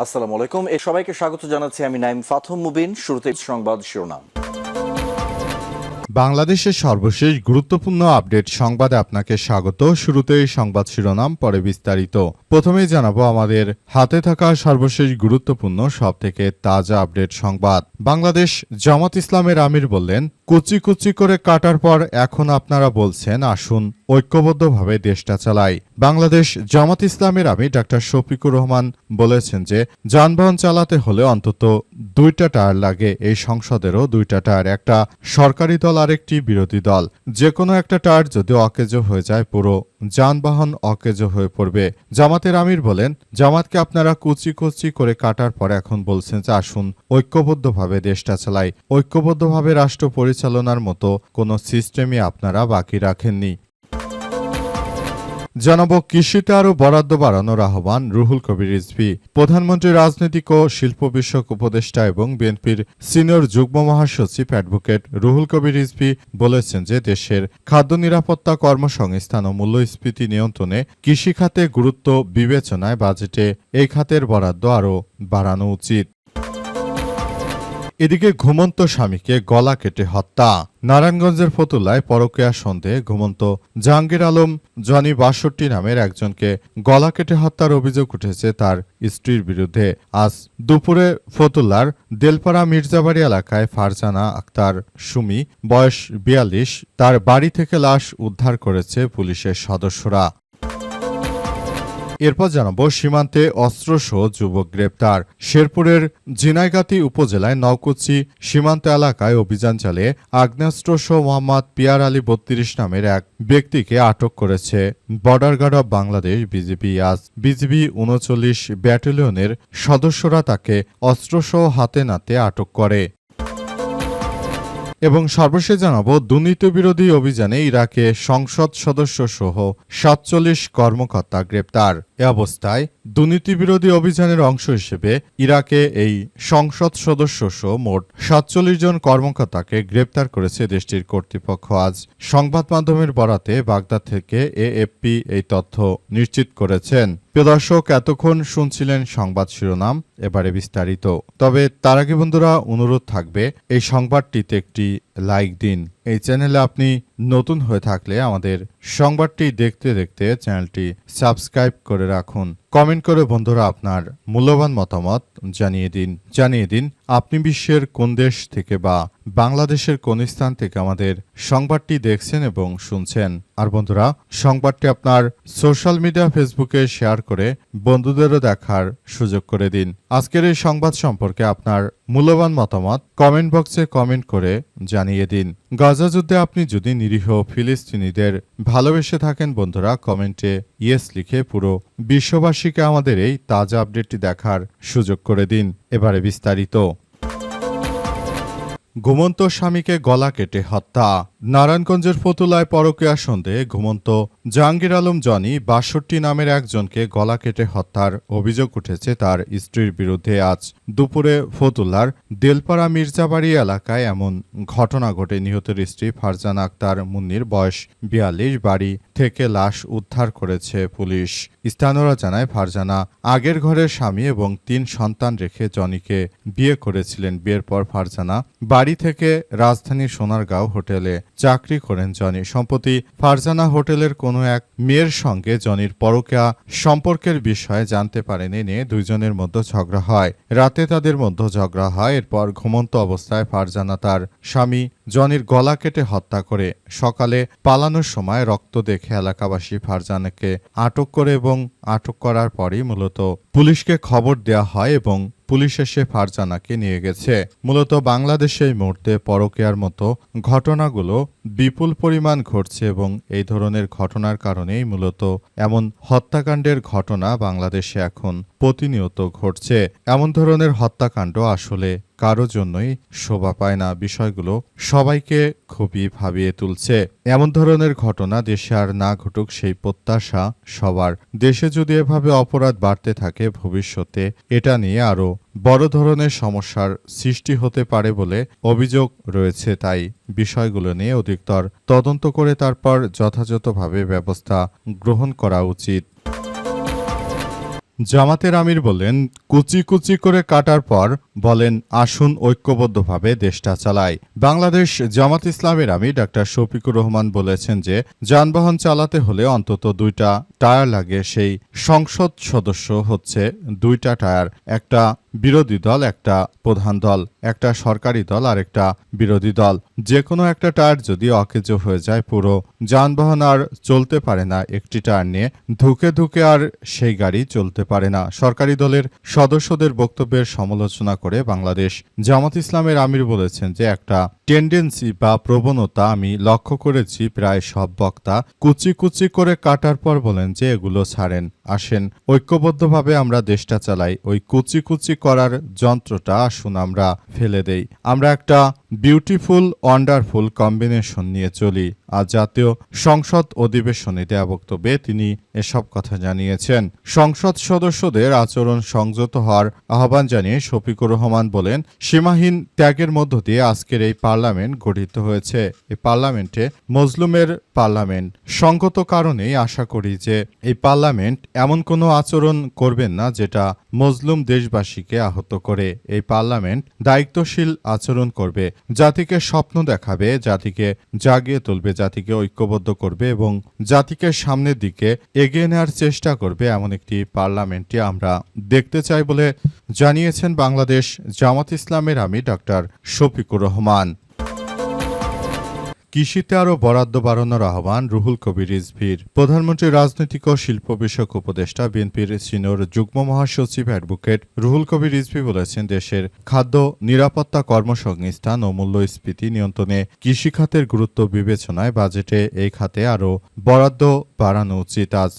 আসসালামু আলাইকুম। সবাইকে স্বাগত জানাচ্ছি আমি নাইম ফাথম মুবিন। শুরুতে সংবাদ শিরোনাম। বাংলাদেশের সর্বশেষ গুরুত্বপূর্ণ আপডেট সংবাদে আপনাকে স্বাগত। শুরুতেই সংবাদ শিরোনাম, পরে বিস্তারিত। প্রথমেই জানাবো আমাদের হাতে থাকা সর্বশেষ গুরুত্বপূর্ণ সবথেকে তাজা আপডেট সংবাদ। বাংলাদেশ জামাত ইসলামের আমির বললেন, কুচি কুচি করে কাটার পর এখন আপনারা বলছেন আসুন ঐক্যবদ্ধভাবে দেশটা চালাই। বাংলাদেশ জামাত ইসলামের আমির ডাক্তার শফিকুর রহমান বলেছেন যে যানবাহন চালাতে হলে অন্তত 2টা টায়ার লাগে। এই সংসদেরও 2টা টায়ার, একটা সরকারি দল আরেকটি বিরোধী দল। যে কোনো একটা টায়ার যদি অকেজো হয়ে যায় পুরো যানবাহন অকেজো হয়ে পড়বে। জামাতের আমির বলেন, জামাতকে আপনারা কুচি কুচি করে কাটার পর এখন বলছেন যে আসুন ঐক্যবদ্ধভাবে দেশটা চালাই। ঐক্যবদ্ধভাবে রাষ্ট্র পরিচালনার মতো কোনো সিস্টেমই আপনারা বাকি রাখেননি। জানাবো কৃষিতে আরও বরাদ্দ বাড়ানোর আহ্বান রুহুল কবির রিজভী। প্রধানমন্ত্রী রাজনৈতিক ও শিল্প বিষয়ক উপদেষ্টা এবং বিএনপির সিনিয়র যুগ্ম মহাসচিব অ্যাডভোকেট রুহুল কবির রিজভী বলেছেন যে দেশের খাদ্য নিরাপত্তা, কর্মসংস্থান ও মূল্যস্ফীতি নিয়ন্ত্রণে কৃষিখাতে গুরুত্ব বিবেচনায় বাজেটে এই খাতের বরাদ্দ আরও বাড়ানো উচিত। এদিকে ঘুমন্ত স্বামীকে গলা কেটে হত্যা। নারায়ণগঞ্জের ফতুল্লায় পরকীয়া সন্দেহে ঘুমন্ত জাহাঙ্গীর আলম জনি 62 নামের একজনকে গলা কেটে হত্যার অভিযোগ উঠেছে তার স্ত্রীর বিরুদ্ধে। আজ দুপুরে ফতুল্লার দেলপাড়া মির্জাবাড়ি এলাকায় ফারজানা আক্তার সুমি, বয়স 42, তার বাড়ি থেকে লাশ উদ্ধার করেছে পুলিশের সদস্যরা। এরপর জানাবো সীমান্তে অস্ত্রসহ যুবক গ্রেপ্তার। শেরপুরের ঝিনাইগাতি উপজেলায় নওকুচি সীমান্ত এলাকায় অভিযান চালিয়ে আগ্নেয়াস্ত্রসহ মোহাম্মদ পিয়ার আলী 32 নামের এক ব্যক্তিকে আটক করেছে border guard of Bangladesh BGB. আজ বিজিবি 39 ব্যাটালিয়নের সদস্যরা তাকে অস্ত্রসহ হাতে নাতে আটক করে। এবং সর্বশেষ জানাবো দুর্নীতি বিরোধী অভিযানে ইরাকে সংসদ সদস্য সহ 47 কর্মকর্তা গ্রেপ্তার। এ অবস্থায় দুর্নীতি বিরোধী অভিযানের অংশ হিসেবে ইরাকে এই সংসদ সদস্য সহ মোট 47 জন কর্মকর্তাকে গ্রেপ্তার করেছে দেশটির কর্তৃপক্ষ। আজ সংবাদ মাধ্যমের বরাতে বাগদাদ থেকে এএফপি এই তথ্য নিশ্চিত করেছেন। প্রিয় দর্শক, এতক্ষণ শুনছিলেন সংবাদ শিরোনাম, এবারে বিস্তারিত। তবে তার আগে বন্ধুরা অনুরোধ থাকবে এই সংবাদটিতে একটি লাইক দিন। এই চ্যানেলে আপনি নতুন হয়ে থাকলে আমাদের সংবাদটি দেখতে দেখতে চ্যানেলটি সাবস্ক্রাইব করে রাখুন। কমেন্ট করে বন্ধুরা আপনার মূল্যবান মতামত জানিয়ে দিন আপনি বিশ্বের কোন দেশ থেকে বা বাংলাদেশের কোন স্থান থেকে আমাদের সংবাদটি দেখছেন এবং শুনছেন। আর বন্ধুরা, সংবাদটি আপনার সোশ্যাল মিডিয়া ফেসবুকে শেয়ার করে বন্ধুদেরও দেখার সুযোগ করে দিন। আজকের এই সংবাদ সম্পর্কে আপনার মূল্যবান মতামত কমেন্ট বক্সে কমেন্ট করে জানিয়ে দিন। গাজা যুদ্ধে আপনি যদি নিরীহ ফিলিস্তিনিদের ভালোবেসে থাকেন বন্ধুরা, কমেন্টে ইয়েস লিখে পুরো বিশ্ববাসীকে আমাদের এই তাজা আপডেটটি দেখার সুযোগ করে দিন। এবারে বিস্তারিত। ঘুমন্ত স্বামীকে গলা কেটে হত্যা। নারায়ণগঞ্জের ফতুল্লায় পরকীয়া সন্দেহে ঘুমন্ত জাহাঙ্গীর আলম জনি 62 নামের একজনকে গলা কেটে হত্যার অভিযোগ উঠেছে তার স্ত্রীর বিরুদ্ধে। আজ দুপুরে ফতুল্লার দেলপাড়া মির্জাবাড়ি এলাকায় এমন ঘটনা ঘটে। নিহতের স্ত্রী ফারজানা আক্তার মুন্নির, বয়স 42, বাড়ি থেকে লাশ উদ্ধার করেছে পুলিশ। স্থানীয়রা জানায় ফারজানা আগের ঘরের স্বামী এবং 3 সন্তান রেখে জনিকে বিয়ে করেছিলেন। বিয়ের পর ফারজানা বাড়ি থেকে রাজধানীর সোনারগাঁও হোটেলে চাকরি করেন জনি। সম্প্রতি ফারজানা হোটেলের কোনো এক মেয়ের সঙ্গে জনির পরকীয়া সম্পর্কের বিষয়ে জানতে পারেনি নিয়ে দুইজনের মধ্যে ঝগড়া হয়। রাতে তাদের মধ্যে ঝগড়া হয়। এরপর ঘুমন্ত অবস্থায় ফারজানা তার স্বামী জনির গলা কেটে হত্যা করে। সকালে পালানোর সময় রক্ত দেখে এলাকাবাসী ফারজানাকে আটক করে এবং আটক করার পরই মূলত পুলিশকে খবর দেওয়া হয় এবং পুলিশ এসে ফারজানাকে নিয়ে গেছে। মূলত বাংলাদেশে এই মুহূর্তে পরকীয়ার মতো ঘটনাগুলো বিপুল পরিমাণ ঘটছে এবং এই ধরনের ঘটনার কারণেই মূলত এমন হত্যাকাণ্ডের ঘটনা বাংলাদেশে এখন প্রতিনিয়ত ঘটছে। এমন ধরনের হত্যাকাণ্ড আসলে কারো জন্যই শোভা পায় না। বিষয়গুলো সবাইকে খুবই ভাবিয়ে তুলছে। এমন ধরনের ঘটনা দেশে আর না ঘটুক সেই প্রত্যাশা সবার। দেশে যদি এভাবে অপরাধ বাড়তে থাকে ভবিষ্যতে এটা নিয়ে আরো বড় ধরনের সমস্যার সৃষ্টি হতে পারে বলে অভিযোগ রয়েছে। তাই বিষয়গুলো নিয়ে অধিকতর তদন্ত করে তারপর যথাযথভাবে ব্যবস্থা গ্রহণ করা উচিত। জামাতের আমির বললেন, কুচি কুচি করে কাটার পর বলেন আসুন ঐক্যবদ্ধভাবে দেশটা চালাই। বাংলাদেশ জামাত ইসলামের আমির ডাক্তার শফিকুর রহমান বলেছেন যে যানবাহন চালাতে হলে অন্তত 2টা টায়ার লাগে। সেই সংসদ সদস্য হচ্ছে 2টা টায়ার, একটা বিরোধী দল, একটা প্রধান দল, একটা সরকারি দল আর একটা বিরোধী দল। যে কোনো একটা টায়ার যদি অকেজো হয়ে যায় পুরো যানবাহন আর চলতে পারে না। একটি টায়ার নিয়ে ধুকে ধুকে আর সেই গাড়ি চলতে পারে না। সরকারি দলের সদস্যদের বক্তব্যের সমালোচনা করে বাংলাদেশ জামাত ইসলামের আমির বলেছেন যে একটা টেন্ডেন্সি বা প্রবণতা আমি লক্ষ্য করেছি, প্রায় সব বক্তা কুচি কুচি করে কাটার পর বলেন যে এগুলো ছাড়েন, আসেন ঐক্যবদ্ধভাবে আমরা দেশটা চালাই। ওই কুচি কুচি করার যন্ত্রটা আসুন আমরা ফেলে দেই, আমরা একটা বিউটিফুল ওয়ান্ডারফুল কম্বিনেশন নিয়ে চলি। আজ জাতীয় সংসদ অধিবেশনে দেয়া বক্তব্যে তিনি এসব কথা জানিয়েছেন। সংসদ সদস্যদের আচরণ সংযত হওয়ার আহ্বান জানিয়ে শফিকুর রহমান বলেন, সীমাহীন ত্যাগের মধ্য দিয়ে আজকের এই পার্লামেন্ট গঠিত হয়েছে। এই পার্লামেন্টে মজলুমের পার্লামেন্ট। সঙ্গত কারণেই আশা করি যে এই পার্লামেন্ট এমন কোনো আচরণ করবেন না যেটা মজলুম দেশবাসীকে আহত করে। এই পার্লামেন্ট দায়িত্বশীল আচরণ করবে, জাতিকে স্বপ্ন দেখাবে, জাতিকে জাগিয়ে তুলবে, জাতিকে ঐক্যবদ্ধ করবে এবং জাতিকে সামনের দিকে এগিয়ে নেওয়ার চেষ্টা করবে। এমন একটি পার্লামেন্টে আমরা দেখতে চাই বলে জানিয়েছেন বাংলাদেশ জামাত ইসলামের আমির ডাক্তার শফিকুর রহমান। কৃষিতে আরও বরাদ্দ বাড়ানোর আহ্বান রুহুল কবির রিজভীর। প্রধানমন্ত্রীর রাজনৈতিক ও শিল্প বিষয়ক উপদেষ্টা বিএনপির সিনিয়র যুগ্ম মহাসচিব অ্যাডভোকেট রুহুল কবির রিজভী বলেছেন, দেশের খাদ্য নিরাপত্তা, কর্মসংস্থান ও মূল্যস্ফীতি নিয়ন্ত্রণে কৃষিখাতের গুরুত্ব বিবেচনায় বাজেটে এই খাতে আরও বরাদ্দ বাড়ানো উচিত। আজ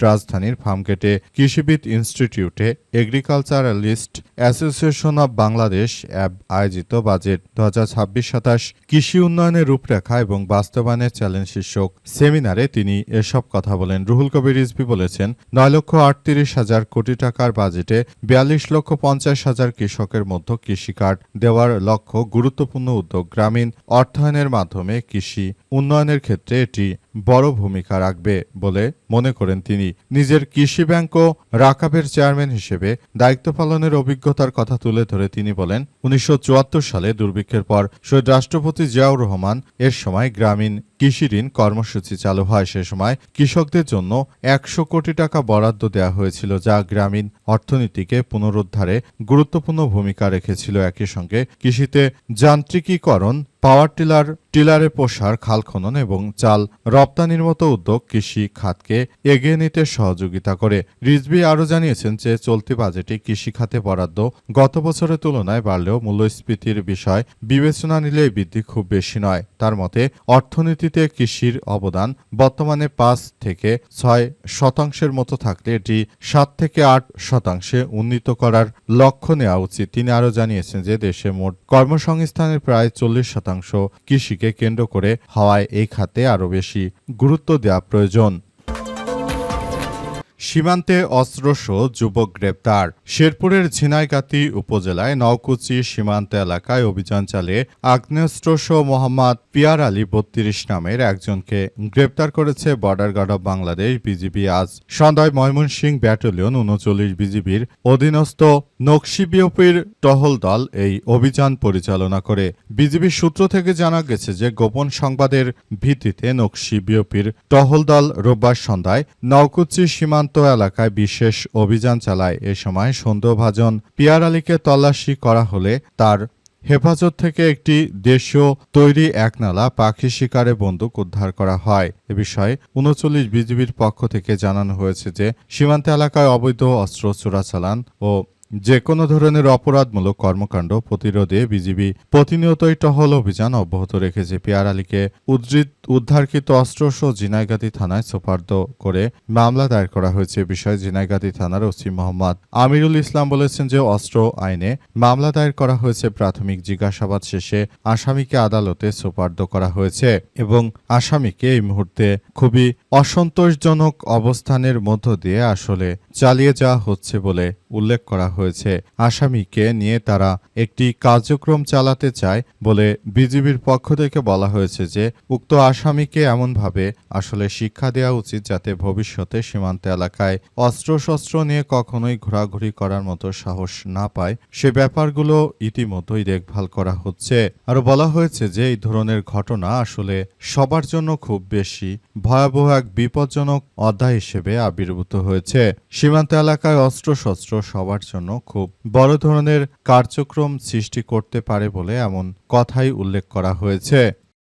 রাজধানীর ফার্মগেটে কৃষিবিদ ইনস্টিটিউটে এগ্রিকালচারালিস্ট অ্যাসোসিয়েশন অব বাংলাদেশ অ্যাব আয়োজিত বাজেট 2026-27 কৃষি উন্নয়নের রূপরেখা এবং বাস্তবায়নের চ্যালেঞ্জ শীর্ষক সেমিনারে তিনি এসব কথা বলেন। রুহুল কবির রিজভী বলেছেন, 9,38,000 কোটি টাকার বাজেটে 42,50,000 কৃষকের মধ্যে কৃষি কার্ড দেওয়ার লক্ষ্য গুরুত্বপূর্ণ উদ্যোগ। গ্রামীণ অর্থায়নের মাধ্যমে কৃষি উন্নয়নের ক্ষেত্রে এটি বড় ভূমিকা রাখবে বলে মনে করেন তিনি। নিজের কৃষি ব্যাংক ও রাকাবের চেয়ারম্যান হিসেবে দায়িত্ব পালনের অভিজ্ঞতার কথা তুলে ধরে তিনি বলেন, 1974 সালে দুর্ভিক্ষের পর শহীদ রাষ্ট্রপতি জিয়াউর রহমান এর সময় গ্রামীণ কৃষি ঋণ কর্মসূচি চালু হয়। সে সময় কৃষকদের জন্য 100 কোটি টাকা বরাদ্দ দেওয়া হয়েছিল, যা গ্রামীণ অর্থনীতিকে পুনরুদ্ধারে গুরুত্বপূর্ণ ভূমিকা রেখেছিল। একই সঙ্গে কৃষিতে যান্ত্রিকীকরণ, পাওয়ার টিলারে প্রসার, খাল খনন এবং চাল রপ্তানির মতো উদ্যোগ কৃষি খাতকে এগিয়ে নিতে সহযোগিতা করে। রিজভী আরও জানিয়েছেন যে চলতি বাজেটে কৃষি খাতে বরাদ্দ গত বছরের তুলনায় বাড়লেও মূল্যস্ফীতির বিষয় বিবেচনা নিলে এই বৃদ্ধি খুব বেশি নয়। তার মতে অর্থনীতিতে কৃষির অবদান বর্তমানে 5 থেকে 6% মতো থাকলে এটি 7 থেকে 8% উন্নীত করার লক্ষ্য নেওয়া উচিত। তিনি আরও জানিয়েছেন যে দেশে মোট কর্মসংস্থানের প্রায় 40% কৃষিকে কেন্দ্র করে হওয়ায় এই খাতে আরও বেশি গুরুত্ব দেওয়া প্রয়োজন। সীমান্তে অস্ত্রসহ যুবক গ্রেপ্তার। শেরপুরের ঝিনাইগাতী উপজেলায় নওকুচি সীমান্ত এলাকায় অভিযান চালিয়ে আগ্নেয়াস্ত্রসহ মোহাম্মদ পিয়ার আলী 32 নামের একজনকে গ্রেপ্তার করেছে border guard of Bangladesh BGB. আজ সন্ধ্যায় ময়মনসিংহ ব্যাটালিয়ন 39 বিজিবির অধীনস্থ নকশিবিওপির টহল দল এই অভিযান পরিচালনা করে। বিজিবির সূত্র থেকে জানা গেছে যে গোপন সংবাদের ভিত্তিতে নকশিবিওপির টহল দল রোববার সন্ধ্যায় নওকুচি সীমান্ত এলাকায় বিশেষ অভিযান চালায়। এ সময় সন্দেহভাজন পিয়ার আলীকে তল্লাশি করা হলে তার হেফাজত থেকে একটি দেশীয় তৈরি একনালা পাখি শিকারে বন্দুক উদ্ধার করা হয়। এ বিষয়ে 39 বিজিবির পক্ষ থেকে জানানো হয়েছে যে সীমান্ত এলাকায় অবৈধ অস্ত্র চোরাচালান ও যে কোনো ধরনের অপরাধমূলক কর্মকাণ্ড প্রতিরোধে বিজিবি প্রতিনিয়তই টহল অভিযান অব্যাহত রেখেছে। পিয়ার আলীকে উদ্ধারকৃত অস্ত্রসহ ঝিনাইগাতী থানায় সোপর্দ করে মামলা দায়ের করা হয়েছে। বিষয়ে ঝিনাইগাতী থানার ওসি মোহাম্মদ আমিরুল ইসলাম বলেছেন যে অস্ত্র আইনে মামলা দায়ের করা হয়েছে। প্রাথমিক জিজ্ঞাসাবাদ শেষে আসামিকে আদালতে সোপর্দ করা হয়েছে এবং আসামিকে এই মুহূর্তে খুবই অসন্তোষজনক অবস্থানের মধ্য দিয়ে আসলে চালিয়ে যাওয়া হচ্ছে বলে উল্লেখ করা হয়েছে। আসামিকে নিয়ে তারা একটি কার্যক্রম চালাতে চায় বলে বিজিবির পক্ষ থেকে বলা হয়েছে যে উক্ত আসামিকে এমনভাবে আসলে শিক্ষা দেওয়া উচিত যাতে ভবিষ্যতে সীমান্ত এলাকায় অস্ত্রশস্ত্র নিয়ে কখনোই ঘোরাঘুরি করার মতো সাহস না পায় সে ব্যাপারগুলো ইতিমধ্যেই দেখভাল করা হচ্ছে। আরও বলা হয়েছে যে এই ধরনের ঘটনা আসলে সবার জন্য খুব বেশি ভয়াবহ এক বিপজ্জনক অধ্যায় হিসেবে আবির্ভূত হয়েছে। সীমান্ত এলাকায় অস্ত্রশস্ত্র সবার জন্য খুব বড় ধরনের কার্যক্রম সৃষ্টি করতে পারে বলে এমন কথাই উল্লেখ করা হয়েছে।